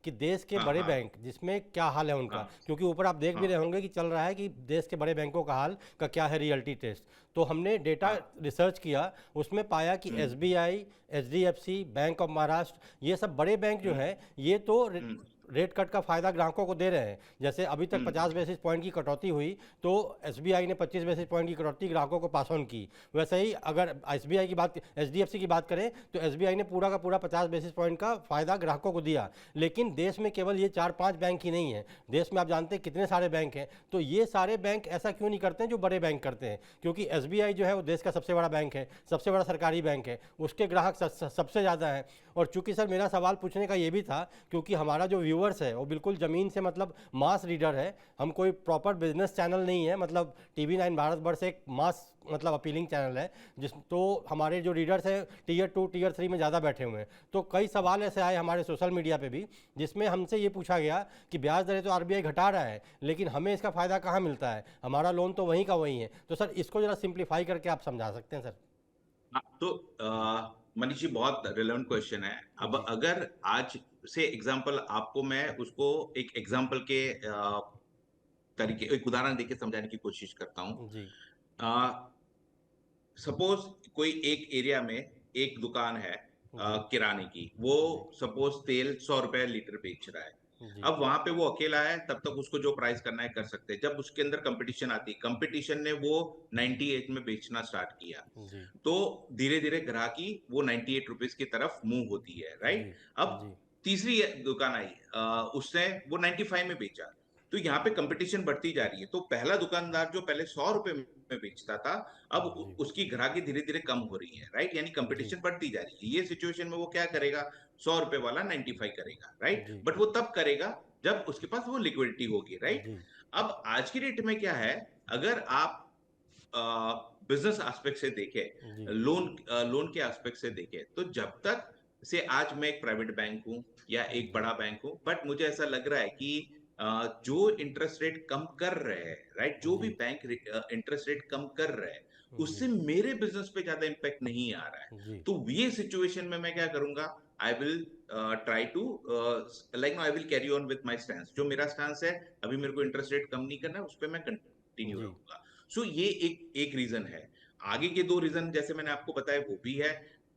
कि देश के हाँ बड़े हाँ बैंक जिसमें क्या हाल है उनका, हाँ क्योंकि ऊपर आप देख भी हाँ रहे होंगे कि चल रहा है कि देश के बड़े बैंकों का हाल का क्या है रियलिटी टेस्ट। तो हमने डेटा हाँ। रिसर्च किया, उसमें पाया कि हम्म SBI, HDFC, bank of Maharashtra, ये सब बड़े बैंक जो हम्म हैं ये तो हम्म रेट कट का फायदा ग्राहकों को दे रहे हैं। जैसे अभी तक हम्म 50 बेसिस पॉइंट की कटौती हुई तो एसबीआई ने 25 बेसिस पॉइंट की कटौती ग्राहकों को पास ऑन की। वैसे ही अगर एसबीआई की बात, एचडीएफसी की बात करें तो एसबीआई ने पूरा का पूरा 50 बेसिस पॉइंट का फायदा ग्राहकों को दिया। लेकिन देश में केवल ये 4-5 बैंक ही नहीं है, देश में आप जानते हैं कितने सारे बैंक हैं। तो ये सारे बैंक ऐसा क्यों नहीं करते हैं जो बड़े बैंक करते हैं? क्योंकि एसबीआई जो है वो देश का सबसे बड़ा बैंक है, सबसे बड़ा सरकारी बैंक है, उसके ग्राहक सबसे ज़्यादा हैं। और चूंकि सर मेरा सवाल पूछने का ये भी था, क्योंकि हमारा जो व्यूअर्स है वो बिल्कुल ज़मीन से मतलब मास रीडर है, हम कोई प्रॉपर बिजनेस चैनल नहीं है, मतलब टीवी 9 भारतवर्ष एक मास मतलब अपीलिंग चैनल है, जिस तो हमारे जो रीडर्स हैं टीयर 2 टीयर 3 में ज़्यादा बैठे हुए हैं। तो कई सवाल ऐसे आए हमारे सोशल मीडिया पे भी, जिसमें हमसे ये पूछा गया कि ब्याज दरें तो आरबीआई घटा रहा है, लेकिन हमें इसका फ़ायदा कहाँ मिलता है, हमारा लोन तो वहीं का वहीं है। तो सर इसको ज़रा सिंप्लीफाई करके आप समझा सकते हैं सर? हाँ। तो जी। मनीष जी, बहुत रिलेवेंट क्वेश्चन है। अब जी। अगर आज से एग्जांपल आपको मैं उसको एक एग्जांपल के तरीके, एक उदाहरण देके समझाने की कोशिश करता हूँ। जी। सपोज कोई एक एरिया में एक दुकान है जी। किराने की, वो जी। सपोज तेल 100 रुपए लीटर बेच रहा है। जी। अब वहां पे वो अकेला है, तब तक उसको जो प्राइस करना है कर सकते हैं। जब उसके अंदर कंपटीशन आती, कंपटीशन ने वो 98 में बेचना स्टार्ट किया, जी। तो धीरे धीरे ग्राहकी वो 98 रुपीज की तरफ मूव होती है, जी। राइट। अब जी। तीसरी दुकान आई, उसने वो 95 में बेचा। तो यहाँ पे कंपटीशन बढ़ती जा रही है। तो पहला दुकानदार जो पहले 100 रुपए में बेचता था, अब जी। उसकी ग्राहकी धीरे धीरे कम हो रही है, राइट, यानी जी। कंपटीशन बढ़ती जा रही है। ये सिचुएशन में वो क्या करेगा? 100 रुपए वाला 95 करेगा, राइट, जी। बट वो तब करेगा जब उसके पास वो लिक्विडिटी होगी, राइट। जी। अब आज की डेट में क्या है, अगर आप बिजनेस एस्पेक्ट से देखें, जी। लोन के एस्पेक्ट से देखें, तो जब तक से आज मैं एक प्राइवेट बैंक हूं या एक जी। बड़ा बैंक हूं, बट मुझे ऐसा लग रहा है कि जो इंटरेस्ट रेट कम कर रहे हैं, राइट, जो भी जी। बैंक इंटरेस्ट रेट कम कर रहे हैं, जी। उससे मेरे बिजनेस पे ज्यादा इम्पैक्ट नहीं आ रहा है। जी। तो ये सिचुएशन में मैं क्या करूंगा? I will try to, like no, I will carry on with my stance. जो मेरा स्टैंस है, अभी मेरे को इंटरेस्ट रेट कम नहीं करना है, उस पर मैं कंटिन्यू जी। रहूंगा। सो ये एक एक रीजन है। आगे के दो रीजन जैसे मैंने आपको बताया वो भी है।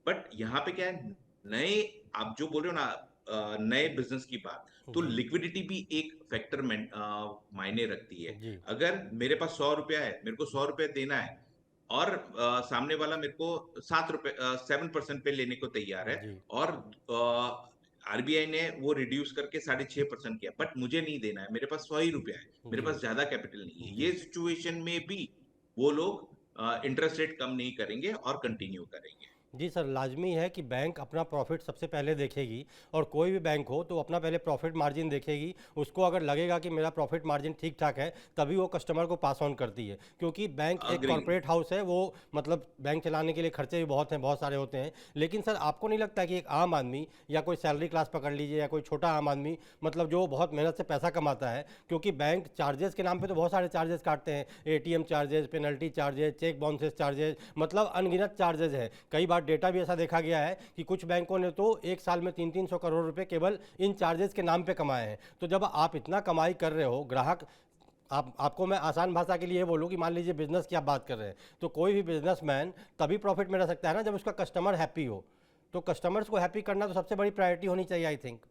बट यहाँ पे क्या है, नए, आप जो बोल रहे हो ना, नए बिजनेस की बात, तो जी। लिक्विडिटी भी एक फैक्टर में मायने रखती है। जी। अगर मेरे पास 100 रुपया है, मेरे को 100 रुपया देना है, और सामने वाला मेरे को 7 रुपए 7% पे लेने को तैयार है, जी। और आरबीआई ने वो रिड्यूस करके 6.5% किया, बट मुझे नहीं देना है, मेरे पास 100 ही रुपया है, मेरे जी। पास ज्यादा कैपिटल नहीं है, ये जी। सिचुएशन में भी वो लोग इंटरेस्ट रेट कम नहीं करेंगे और कंटिन्यू करेंगे। जी सर, लाजमी है कि बैंक अपना प्रॉफिट सबसे पहले देखेगी, और कोई भी बैंक हो तो अपना पहले प्रॉफिट मार्जिन देखेगी। उसको अगर लगेगा कि मेरा प्रॉफिट मार्जिन ठीक ठाक है, तभी वो कस्टमर को पास ऑन करती है। क्योंकि बैंक एक अग्री। कॉरपोरेट हाउस है, वो मतलब बैंक चलाने के लिए खर्चे भी बहुत हैं, बहुत सारे होते हैं। लेकिन सर आपको नहीं लगता कि एक आम आदमी या कोई सैलरी क्लास पकड़ लीजिए या कोई छोटा आम आदमी, मतलब जो बहुत मेहनत से पैसा कमाता है, क्योंकि बैंक चार्जेस के नाम पे तो बहुत सारे चार्जेस काटते हैं, ATM charges, penalty charges, cheque bounces charges, मतलब अनगिनत चार्जेस हैं। कई बार डेटा भी ऐसा देखा गया है कि कुछ बैंकों ने तो एक साल में 300-300 करोड़ रुपए केवल इन चार्जेस के नाम पे कमाए हैं। तो जब आप इतना कमाई कर रहे हो, ग्राहक, आपको मैं आसान भाषा के लिए ये बोलूँ कि मान लीजिए बिजनेस की आप बात कर रहे हैं, तो कोई भी बिजनेसमैन तभी प्रॉफिट में रह सकता है ना जब उसका कस्टमर हैप्पी हो। तो कस्टमर्स को हैप्पी करना तो सबसे बड़ी प्रायोरिटी होनी चाहिए, आई थिंक।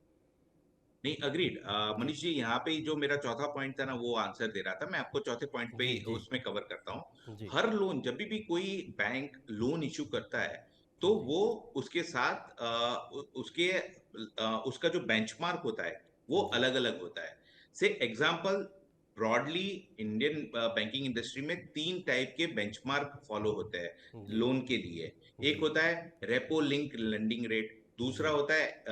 नहीं, अग्रीड। जी। मनीष जी, यहाँ पे जो मेरा चौथा पॉइंट था ना, वो आंसर दे रहा था। मैं आपको चौथे पॉइंट पे जी। ही जी। उसमें कवर करता हूँ। जी। हर लोन, जब भी कोई बैंक लोन इशू करता है, तो जी। वो उसके साथ उसका जो बेंचमार्क होता है वो जी। अलग अलग होता है। से example, broadly Indian banking industry में तीन टाइप के बेंचमार्क फॉलो होते हैं जी। लोन के लिए। एक जी। होता है रेपो लिंक लेंडिंग रेट, दूसरा जी। होता है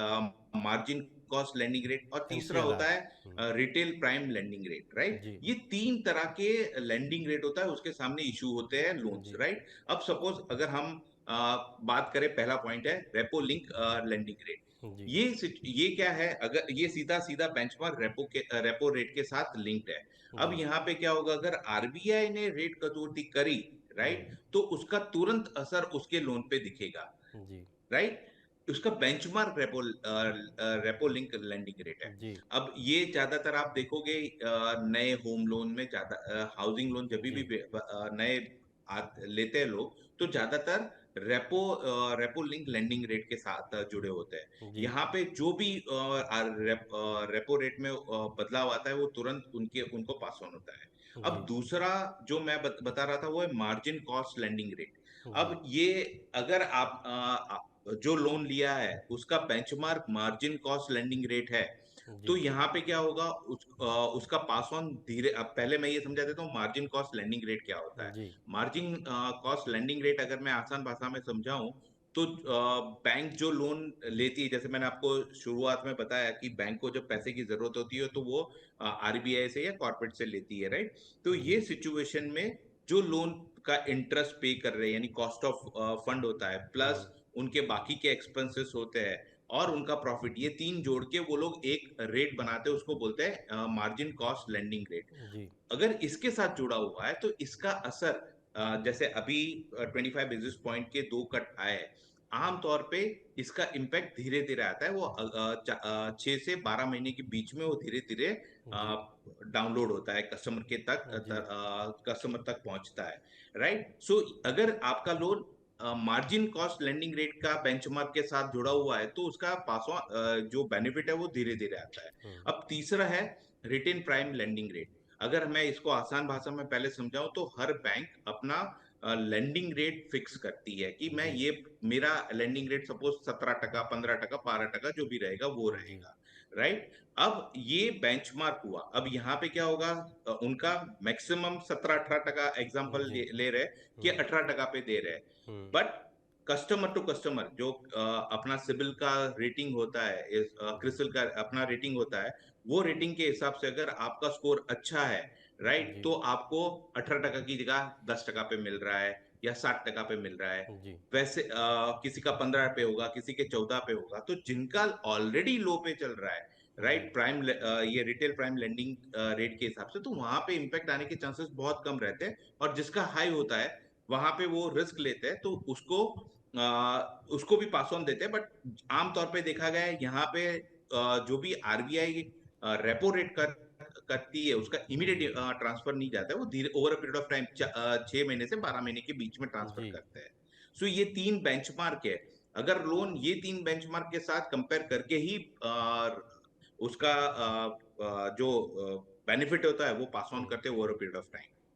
मार्जिन कॉस्ट लेंडिंग रेट, और तीसरा एमसीएलआर। होता है retail prime lending rate, right. जी। ये तीन तरह के लेंडिंग रेट होता है, उसके सामने इशू होते हैं लोन्स, जी। राइट। अब सपोज अगर हम बात करें, पहला पॉइंट है रेपो लिंक लेंडिंग रेट। जी। ये क्या है? अगर ये सीधा सीधा बेंचमार्क रेपो रेट के साथ लिंक्ड है। अब जी। यहाँ पे क्या होगा, अगर आरबीआई ने रेट कटौती करी, राइट, तो उसका तुरंत असर उसके लोन पे दिखेगा, जी। राइट। उसका benchmark repo link landing rate है। जी अब ये ज्यादातर आप देखोगे नए होम लोन में, ज्यादा हाउसिंग लोन जब भी जी नए लेते हैं लोग, तो ज्यादातर रेपो लिंक लैंडिंग रेट के साथ जुड़े होते हैं। जी यहाँ पे जो भी रेपो रेट में बदलाव आता है वो तुरंत उनको पास ऑन होता है। अब जी दूसरा जो मैं बता रहा था वो है मार्जिन कॉस्ट लैंडिंग रेट। जी अब ये अगर आप जो लोन लिया है उसका benchmark margin cost lending rate है, तो जी यहाँ पे क्या होगा, उसका पास ऑन धीरे, अब पहले मैं ये समझा देता हूँ मार्जिन कॉस्ट लेंडिंग रेट क्या होता है। जी मार्जिन कॉस्ट लेंडिंग रेट अगर मैं आसान भाषा में समझाऊं, तो बैंक जो लोन लेती है, जैसे मैंने आपको शुरुआत में बताया कि बैंक को जब पैसे की जरूरत होती है तो वो आरबीआई से या कॉर्पोरेट से लेती है, राइट। तो ये जी सिचुएशन में जो लोन का इंटरेस्ट पे कर रहे हैं, यानी कॉस्ट ऑफ फंड होता है, प्लस उनके बाकी के एक्सपेंसेस होते हैं और उनका प्रॉफिट, ये तीन जोड़ के वो लोग एक रेट बनाते हैं, उसको बोलते हैं मार्जिन कॉस्ट लेंडिंग रेट। जी अगर इसके साथ जुड़ा हुआ है तो इसका असर, जैसे अभी 25 बेसिस पॉइंट के 2 कट आए, आमतौर पे इसका इम्पैक्ट धीरे धीरे आता है, वो 6 से 12 महीने के बीच में वो धीरे धीरे जी डाउनलोड होता है, कस्टमर के तक जी कस्टमर तक पहुंचता है, राइट। सो अगर आपका loan margin cost lending rate का बेंचमार्क के साथ जुड़ा हुआ है तो उसका पास ऑन जो बेनिफिट है वो धीरे धीरे आता है। अब तीसरा है रिटेन प्राइम लेंडिंग रेट। अगर मैं इसको आसान भाषा में पहले समझाऊं तो हर बैंक अपना लेंडिंग रेट फिक्स करती है कि मैं जी ये, मेरा लेंडिंग रेट सपोज 17%, 15%, 12% जो भी रहेगा वो जी रहेगा, राइट। अब ये बेंचमार्क हुआ, अब यहाँ पे क्या होगा, उनका मैक्सिमम 17-18% एग्जाम्पल जी ले रहे हैं कि 18% पे दे रहे हैं। बट कस्टमर टू कस्टमर जो अपना सिबिल का रेटिंग होता है, क्रिसिल का अपना रेटिंग होता है, वो रेटिंग के हिसाब से अगर आपका स्कोर अच्छा है, राइट, जी तो आपको 18% की जगह 10% पे मिल रहा है या 60% पे मिल रहा है। जी वैसे किसी का 15 पे होगा, किसी के 14 पे होगा, तो जिनका ऑलरेडी लो पे चल रहा है, जी राइट, ये रिटेल प्राइम लेंडिंग रेट के हिसाब से, तो वहां पे इम्पैक्ट आने के चांसेस बहुत कम रहते हैं। और जिसका हाई होता है वहां पे वो रिस्क लेते हैं, तो उसको भी पास ऑन देते हैं। बट आमतौर पे देखा गया है यहाँ पे जो भी आरबीआई रेपो रेट करती है उसका इमीडिएट जी ट्रांसफर नहीं जाता है, वो धीरे over a period of time 6 महीने से 12 महीने के बीच में ट्रांसफर जी करते हैं। सो ये तीन बेंचमार्क है। अगर लोन ये तीन बेंचमार्क के साथ कंपेयर करके ही उसका जो बेनिफिट होता है वो पास ऑन करते हैं over a period of time.